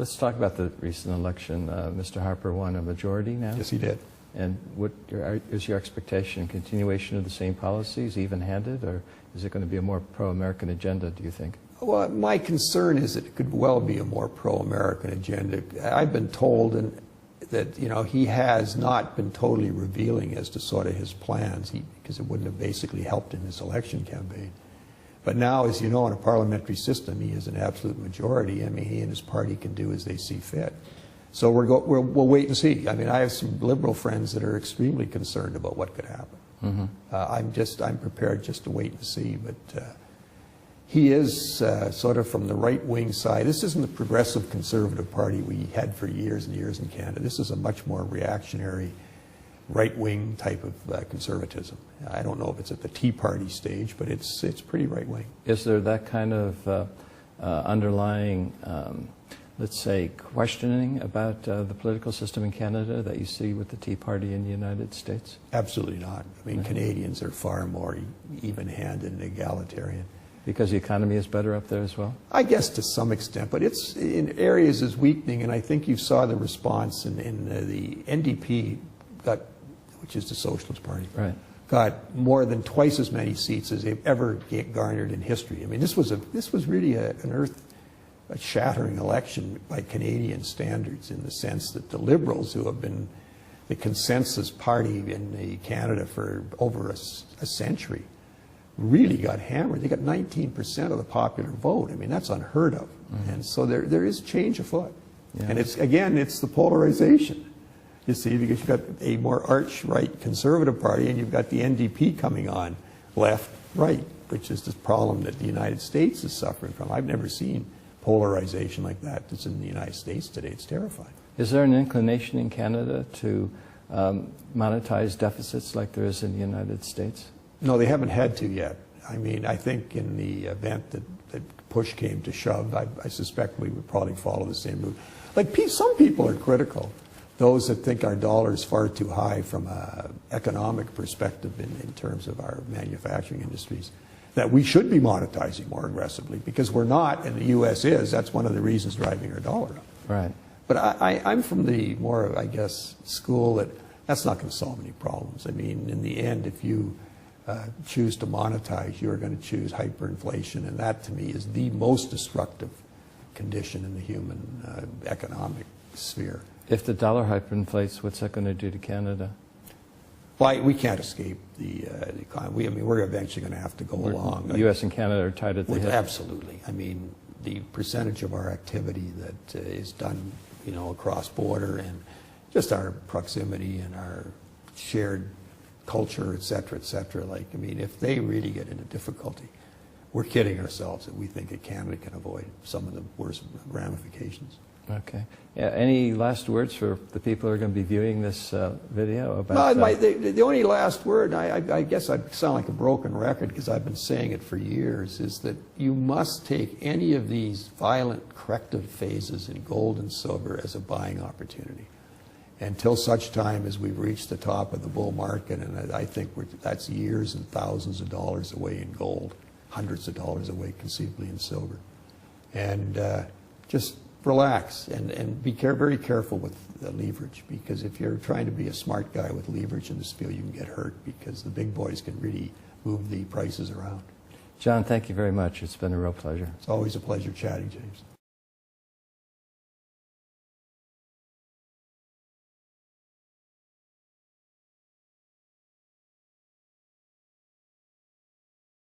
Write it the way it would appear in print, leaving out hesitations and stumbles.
Let's talk about the recent election. Mr. Harper won a majority now. Yes, he did. And what is your expectation? Continuation of the same policies, even-handed, or is it going to be a more pro-American agenda, do you think? Well, my concern is that it could well be a more pro-American agenda. I've been told that he has not been totally revealing as to sort of his plans, because it wouldn't have basically helped in his election campaign. But now, as you know, in a parliamentary system, he has an absolute majority. I mean, he and his party can do as they see fit. So we'll wait and see. I mean, I have some liberal friends that are extremely concerned about what could happen. Mm-hmm. I'm prepared just to wait and see. But he is sort of from the right-wing side. This isn't the progressive conservative party we had for years and years in Canada. This is a much more reactionary, right-wing type of conservatism. I don't know if it's at the Tea Party stage, but it's pretty right-wing. Is there that kind of underlying, let's say, questioning about the political system in Canada that you see with the Tea Party in the United States? Absolutely not. I mean, Canadians are far more even-handed and egalitarian. Because the economy is better up there as well? I guess to some extent, but it's in areas is weakening, and I think you saw the response in the NDP got, which is the Socialist Party, right, got more than twice as many seats as they've ever garnered in history. I mean, this was really an earth-shattering election by Canadian standards, in the sense that the Liberals, who have been the consensus party in Canada for over a century, really got hammered. They got 19% of the popular vote. I mean, that's unheard of. Mm-hmm. And so there is change afoot. Yeah. And it's the polarization. You see, because you've got a more arch-right conservative party, and you've got the NDP coming on, left-right, which is the problem that the United States is suffering from. I've never seen polarization like that that's in the United States today. It's terrifying. Is there an inclination in Canada to monetize deficits like there is in the United States? No, they haven't had to yet. I mean, I think in the event that push came to shove, I suspect we would probably follow the same route. Like, some people are critical, those that think our dollar is far too high from an economic perspective in terms of our manufacturing industries, that we should be monetizing more aggressively, because we're not, and the U.S. is. That's one of the reasons driving our dollar up. Right. But I'm from the more, I guess, school that that's not going to solve any problems. I mean, in the end, if you choose to monetize, you're going to choose hyperinflation, and that to me is the most destructive condition in the human economic sphere. If the dollar hyperinflates, what's that going to do to Canada? Well, we can't escape the economy. I mean, we're eventually going to have to go along. The U.S. and Canada are tied at the hip. Absolutely. I mean, the percentage of our activity that is done, across border, and just our proximity and our shared culture, et cetera, like, I mean, if they really get into difficulty, we're kidding ourselves that we think that Canada can avoid some of the worst ramifications. Okay. Yeah, any last words for the people who are going to be viewing this video about? No, the only last word, I guess I sound like a broken record because I've been saying it for years, is that you must take any of these violent corrective phases in gold and silver as a buying opportunity, until such time as we've reached the top of the bull market. And I think that's years and thousands of dollars away in gold, hundreds of dollars away conceivably in silver. And just relax and be very careful with leverage, because if you're trying to be a smart guy with leverage in this field, you can get hurt, because the big boys can really move the prices around. John, thank you very much. It's been a real pleasure. It's always a pleasure chatting, James.